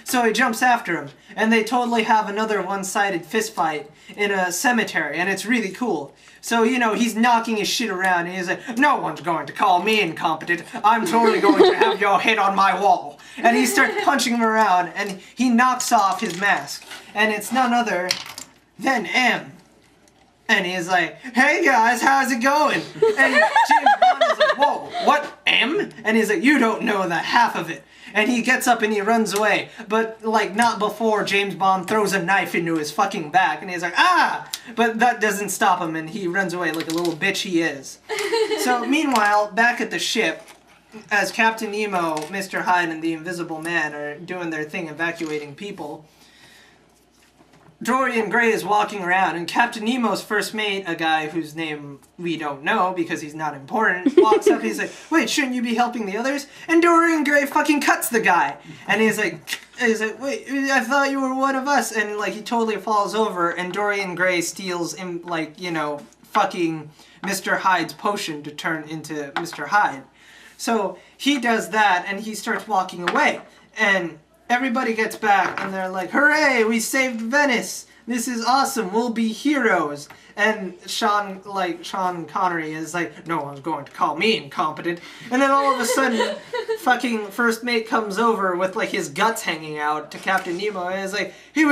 So he jumps after him, and they totally have another one-sided fist fight in a cemetery, and it's really cool. So, you know, he's knocking his shit around, and he's like, no one's going to call me incompetent. I'm totally going to have your head on my wall. And he starts punching him around, and he knocks off his mask. And it's none other than M. And he's like, hey guys, how's it going? And James Bond is like, whoa, what, M? And he's like, you don't know that half of it. And he gets up and he runs away, but like not before James Bond throws a knife into his fucking back, and he's like, ah! But that doesn't stop him, and he runs away like a little bitch he is. So meanwhile, back at the ship, as Captain Nemo, Mr. Hyde, and the Invisible Man are doing their thing evacuating people, Dorian Gray is walking around, and Captain Nemo's first mate, a guy whose name we don't know because he's not important, walks up and he's like, wait, shouldn't you be helping the others? And Dorian Gray fucking cuts the guy. And he's like, wait, I thought you were one of us. And like, he totally falls over, and Dorian Gray steals him, like, you know, fucking Mr. Hyde's potion to turn into Mr. Hyde. So he does that, and he starts walking away. And everybody gets back, and they're like, hooray, we saved Venice! This is awesome, we'll be heroes! And Sean Connery is like, no one's going to call me incompetent. And then all of a sudden, fucking first mate comes over with like his guts hanging out to Captain Nemo, and is like, it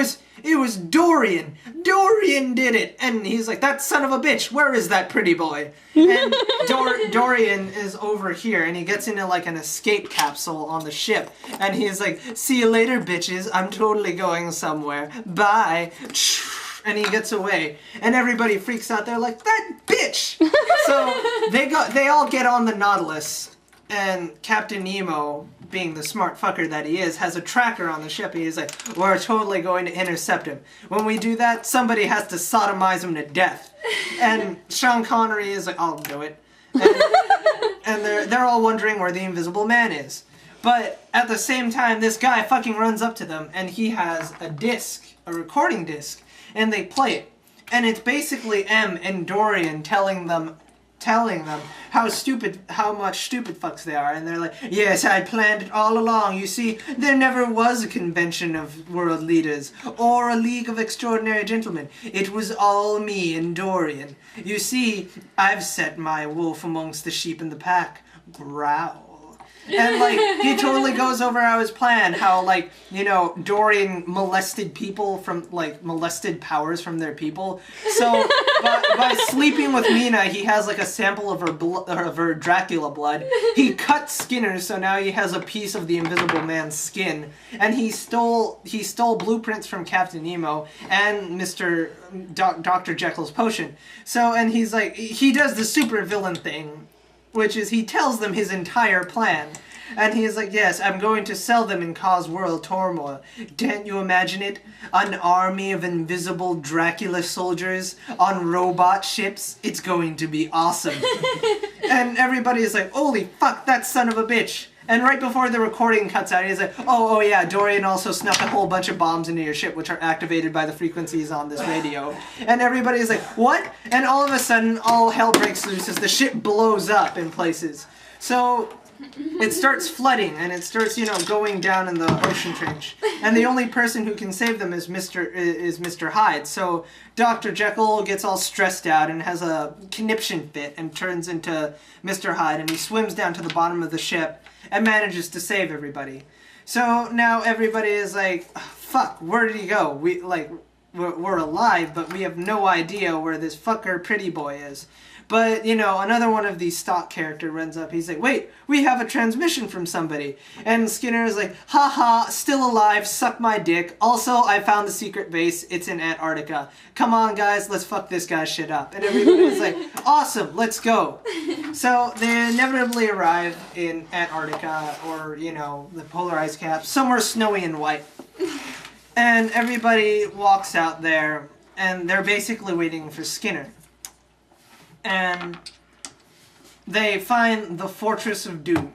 was Dorian! Dorian did it! And he's like, that son of a bitch, where is that pretty boy? And Dorian is over here, and he gets into like an escape capsule on the ship, and he's like, see you later, bitches, I'm totally going somewhere, bye. And he gets away, and everybody freaks out. They're like, that bitch! So they all get on the Nautilus, and Captain Nemo, being the smart fucker that he is, has a tracker on the ship, and he's like, we're totally going to intercept him. When we do that, somebody has to sodomize him to death. And Sean Connery is like, I'll do it. And they're all wondering where the Invisible Man is. But at the same time, this guy fucking runs up to them, and he has a disc, a recording disc, and they play it. And it's basically M and Dorian telling them how much stupid fucks they are. And they're like, yes, I planned it all along. You see, there never was a convention of world leaders or a league of extraordinary gentlemen. It was all me and Dorian. You see, I've set my wolf amongst the sheep in the pack. Growl. And, like, he totally goes over how his plan, how, like, you know, Dorian molested people from, like, molested powers from their people. So, by sleeping with Mina, he has, like, a sample of her Dracula blood. He cut Skinner, so now he has a piece of the Invisible Man's skin. And he stole blueprints from Captain Nemo and Dr. Jekyll's potion. So, and he's, like, he does the super villain thing, which is he tells them his entire plan. And he's like, yes, I'm going to sell them and cause world turmoil. Can't you imagine it? An army of invisible Dracula soldiers on robot ships? It's going to be awesome. And everybody is like, holy fuck, that son of a bitch. And right before the recording cuts out, he's like, oh yeah, Dorian also snuck a whole bunch of bombs into your ship, which are activated by the frequencies on this radio. And everybody's like, what? And all of a sudden, all hell breaks loose as the ship blows up in places. So it starts flooding, and it starts, you know, going down in the ocean trench. And the only person who can save them is Mr. Hyde. So Dr. Jekyll gets all stressed out and has a conniption fit and turns into Mr. Hyde, and he swims down to the bottom of the ship and manages to save everybody. So now everybody is like, fuck, where did he go? We're alive, but we have no idea where this fucker pretty boy is. But, you know, another one of these stock character runs up. He's like, wait, we have a transmission from somebody. And Skinner is like, haha, still alive, suck my dick. Also, I found the secret base. It's in Antarctica. Come on, guys, let's fuck this guy's shit up. And everybody's like, awesome, let's go. So they inevitably arrive in Antarctica, or, you know, the polar ice cap, somewhere snowy and white. And everybody walks out there, and they're basically waiting for Skinner. And they find the Fortress of Doom,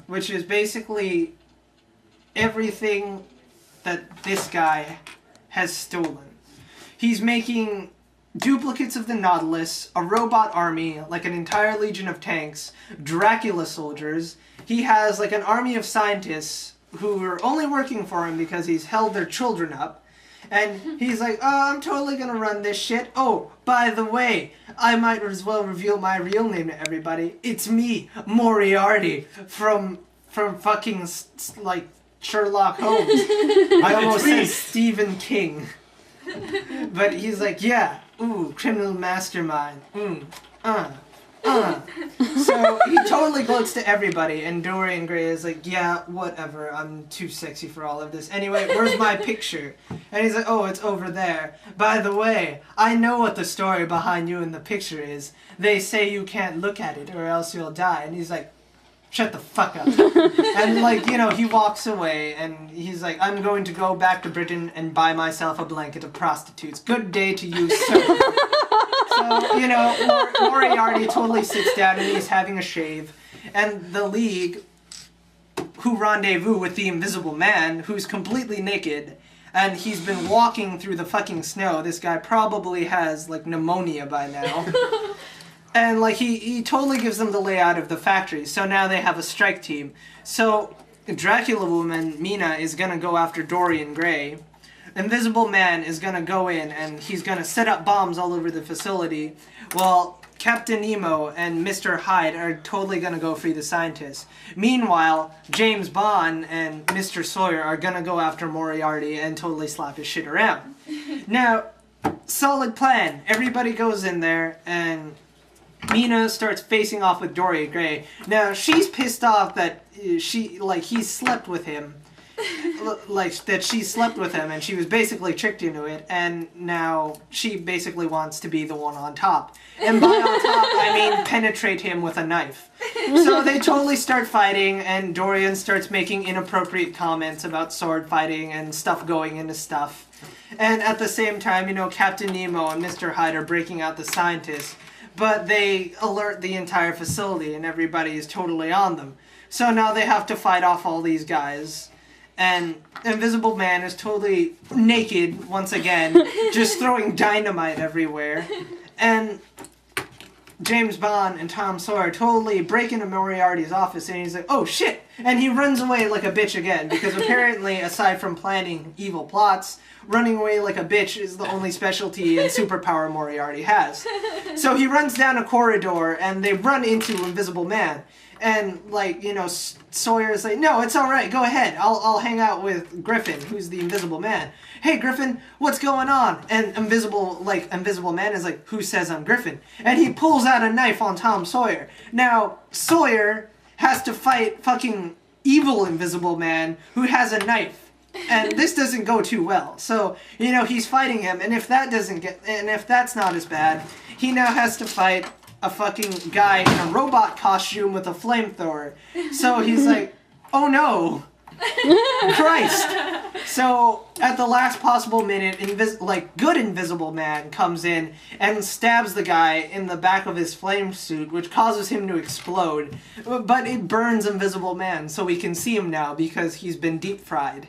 which is basically everything that this guy has stolen. He's making duplicates of the Nautilus, a robot army, like an entire legion of tanks, Dracula soldiers. He has like an army of scientists who are only working for him because he's held their children up. And he's like, oh, I'm totally gonna run this shit. Oh, by the way, I might as well reveal my real name to everybody. It's me, Moriarty, from fucking, like, Sherlock Holmes. I almost said Stephen King. But he's like, yeah, ooh, criminal mastermind. So he totally gloats to everybody, and Dorian Gray is like, yeah, whatever, I'm too sexy for all of this. Anyway, where's my picture? And he's like, oh, it's over there. By the way, I know what the story behind you in the picture is. They say you can't look at it or else you'll die. And he's like, shut the fuck up. And, like, you know, he walks away, and he's like, I'm going to go back to Britain and buy myself a blanket of prostitutes. Good day to you, sir. So, you know, Moriarty totally sits down and he's having a shave. And the League, who rendezvous with the Invisible Man, who's completely naked, and he's been walking through the fucking snow. This guy probably has, like, pneumonia by now. And, like, he totally gives them the layout of the factory. So now they have a strike team. So Dracula Woman, Mina, is gonna go after Dorian Gray. Invisible Man is gonna go in and he's gonna set up bombs all over the facility, while Captain Nemo and Mr. Hyde are totally gonna go free the scientists. Meanwhile, James Bond and Mr. Sawyer are gonna go after Moriarty and totally slap his shit around. Now, solid plan. Everybody goes in there and Mina starts facing off with Dorian Gray. Now, she's pissed off that he slept with him. Like, that she slept with him and she was basically tricked into it, and now she basically wants to be the one on top. And by on top, I mean penetrate him with a knife. So they totally start fighting, and Dorian starts making inappropriate comments about sword fighting and stuff going into stuff. And at the same time, you know, Captain Nemo and Mr. Hyde are breaking out the scientists, but they alert the entire facility and everybody is totally on them. So now they have to fight off all these guys. And Invisible Man is totally naked, once again, just throwing dynamite everywhere. And James Bond and Tom Sawyer totally break into Moriarty's office, and he's like, oh shit! And he runs away like a bitch again, because apparently, aside from planning evil plots, running away like a bitch is the only specialty and superpower Moriarty has. So he runs down a corridor, and they run into Invisible Man. And, like, you know, Sawyer's like, no, it's alright, go ahead. I'll hang out with Griffin, who's the Invisible Man. Hey, Griffin, what's going on? And Invisible Man is like, who says I'm Griffin? And he pulls out a knife on Tom Sawyer. Now, Sawyer has to fight fucking evil Invisible Man, who has a knife. And this doesn't go too well. So, you know, he's fighting him, and if that's not as bad, he now has to fight a fucking guy in a robot costume with a flamethrower. So he's like, oh no, Christ. So at the last possible minute, good Invisible Man comes in and stabs the guy in the back of his flame suit, which causes him to explode. But it burns Invisible Man, so we can see him now because he's been deep fried.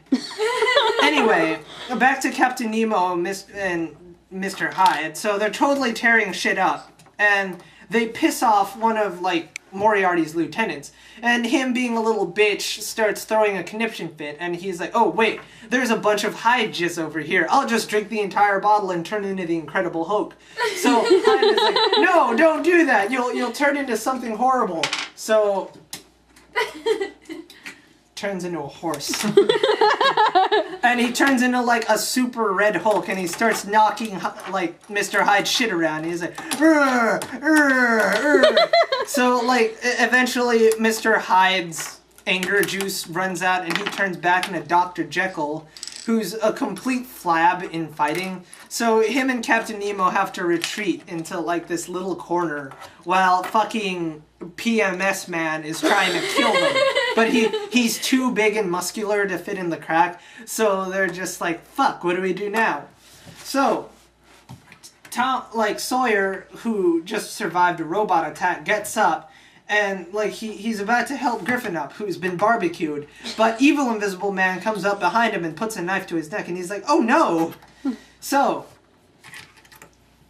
Anyway, back to Captain Nemo and Mr. Hyde. So they're totally tearing shit up. And they piss off one of, like, Moriarty's lieutenants. And him being a little bitch starts throwing a conniption fit. And he's like, oh, wait, there's a bunch of Hyde jizz over here. I'll just drink the entire bottle and turn into the Incredible Hulk. So Hyde is like, no, don't do that. You'll turn into something horrible. So turns into a horse. And he turns into, like, a super red Hulk, and he starts knocking, like, Mr. Hyde's shit around. He's like, "Rrr, rrr, rrr." So, like, eventually Mr. Hyde's anger juice runs out, and he turns back into Dr. Jekyll, who's a complete flab in fighting. So him and Captain Nemo have to retreat into, like, this little corner while fucking PMS Man is trying to kill them. But he's too big and muscular to fit in the crack, so they're just like, fuck, what do we do now? So Sawyer, who just survived a robot attack, gets up, and, like, he's about to help Griffin up, who's been barbecued, but evil Invisible Man comes up behind him and puts a knife to his neck, and he's like, oh no! So,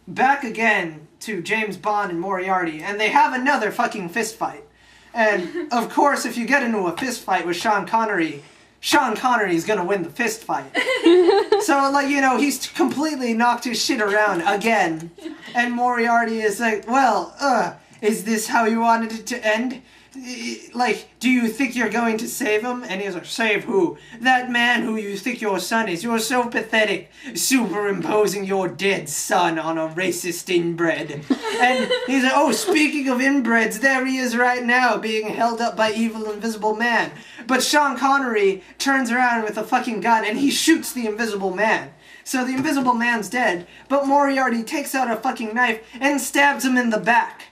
back again to James Bond and Moriarty, and they have another fucking fist fight. And, of course, if you get into a fist fight with Sean Connery Sean Connery's gonna win the fist fight. So, like, you know, he's completely knocked his shit around again. And Moriarty is like, well, is this how you wanted it to end? Like, do you think you're going to save him? And he's like, save who? That man who you think your son is. You're so pathetic, superimposing your dead son on a racist inbred. And he's like, oh, speaking of inbreds, there he is right now, being held up by evil invisible man. But Sean Connery turns around with a fucking gun and he shoots the invisible man. So the invisible man's dead, but Moriarty takes out a fucking knife and stabs him in the back.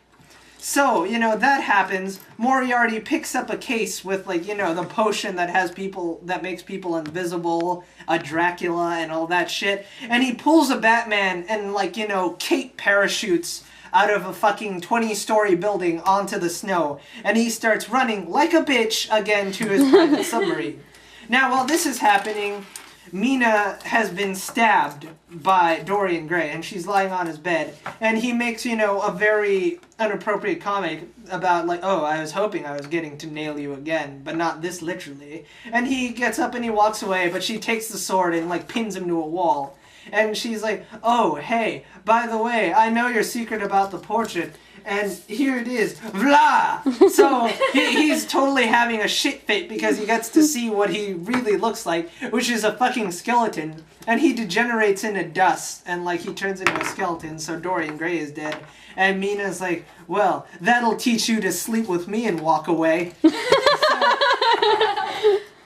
So, you know, that happens. Moriarty picks up a case with, like, you know, the potion that has people, that makes people invisible, a Dracula and all that shit. And he pulls a Batman and, like, you know, Kate parachutes out of a fucking 20-story building onto the snow. And he starts running like a bitch again to his private submarine. Now, while this is happening, Mina has been stabbed by Dorian Gray, and she's lying on his bed. And he makes, you know, a very inappropriate comment about, like, oh, I was hoping I was getting to nail you again, but not this literally. And he gets up and he walks away, but she takes the sword and, like, pins him to a wall. And she's like, oh, hey, by the way, I know your secret about the portrait. And here it is, blah! So he's totally having a shit fit because he gets to see what he really looks like, which is a fucking skeleton. And he degenerates into dust, and like he turns into a skeleton, so Dorian Gray is dead. And Mina's like, well, that'll teach you to sleep with me and walk away. So,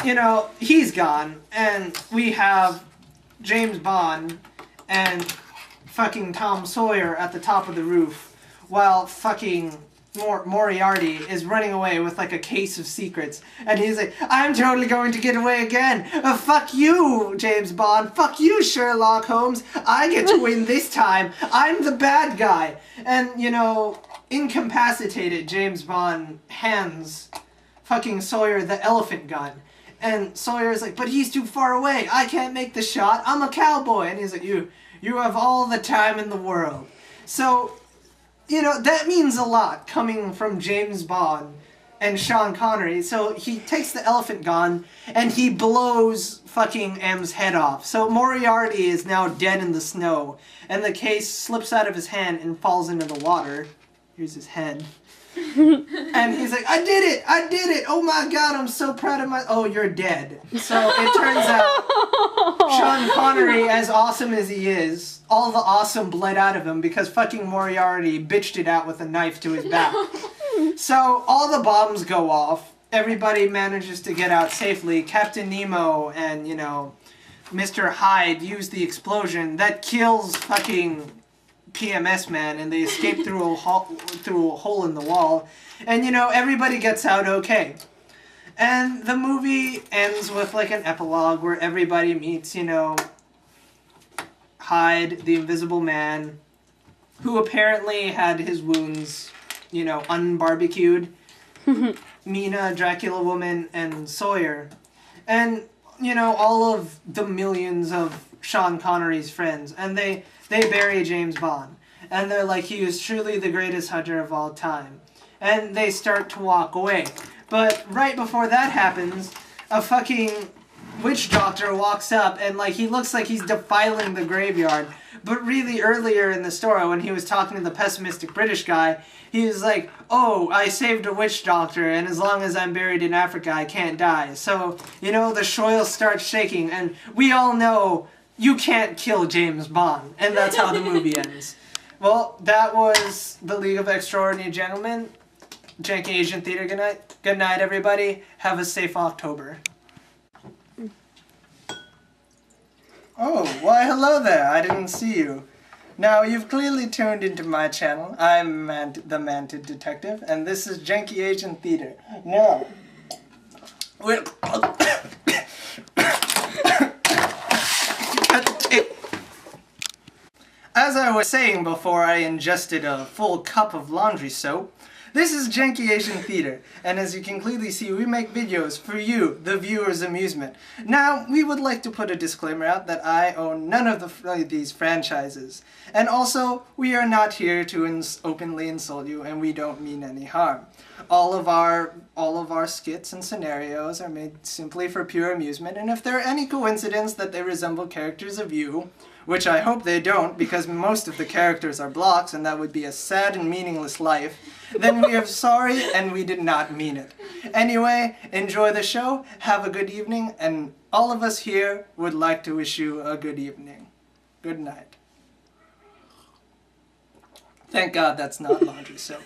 you know, he's gone, and we have James Bond and fucking Tom Sawyer at the top of the roof, while fucking Moriarty is running away with like a case of secrets. And he's like, I'm totally going to get away again. Fuck you, James Bond. Fuck you, Sherlock Holmes. I get to win this time. I'm the bad guy. And, you know, incapacitated James Bond hands fucking Sawyer the elephant gun. And Sawyer's like, but he's too far away. I can't make the shot. I'm a cowboy. And he's like, you have all the time in the world. So, you know, that means a lot coming from James Bond and Sean Connery. So he takes the elephant gun and he blows fucking M's head off. So Moriarty is now dead in the snow. And the case slips out of his hand and falls into the water. Here's his head. And he's like, I did it! I did it! Oh my god, I'm so proud of my... Oh, you're dead. So it turns out Sean Connery, as awesome as he is, all the awesome bled out of him because fucking Moriarty bitched it out with a knife to his back. So all the bombs go off. Everybody manages to get out safely. Captain Nemo and, you know, Mr. Hyde use the explosion that kills fucking PMS man, and they escape through a hole in the wall, and you know, everybody gets out okay. And the movie ends with like an epilogue where everybody meets, you know, Hyde, the Invisible Man, who apparently had his wounds, you know, unbarbecued, Mina, Dracula Woman, and Sawyer, and you know, all of the millions of Sean Connery's friends, and they bury James Bond. And they're like, he was truly the greatest hunter of all time. And they start to walk away. But right before that happens, a fucking witch doctor walks up and like he looks like he's defiling the graveyard. But really earlier in the story when he was talking to the pessimistic British guy, he was like, oh, I saved a witch doctor and as long as I'm buried in Africa I can't die. So, you know, the soil starts shaking and we all know you can't kill James Bond. And that's how the movie ends. Well, that was The League of Extraordinary Gentlemen. Janky Asian Theater, good night. Good night, everybody. Have a safe October. Oh, why hello there. I didn't see you. Now, you've clearly tuned into my channel. I'm the Manted Detective, and this is Janky Asian Theater. Now, we're... As I was saying before I ingested a full cup of laundry soap, this is Janky Asian Theater, and as you can clearly see, we make videos for you, the viewer's amusement. Now, we would like to put a disclaimer out that I own none of these franchises. And also, we are not here to openly insult you, and we don't mean any harm. all of our skits and scenarios are made simply for pure amusement, and if there are any coincidence that they resemble characters of you, which I hope they don't, because most of the characters are blocks, and that would be a sad and meaningless life, then we are sorry, and we did not mean it. Anyway, enjoy the show, have a good evening, and all of us here would like to wish you a good evening. Good night. Thank God that's not laundry soap.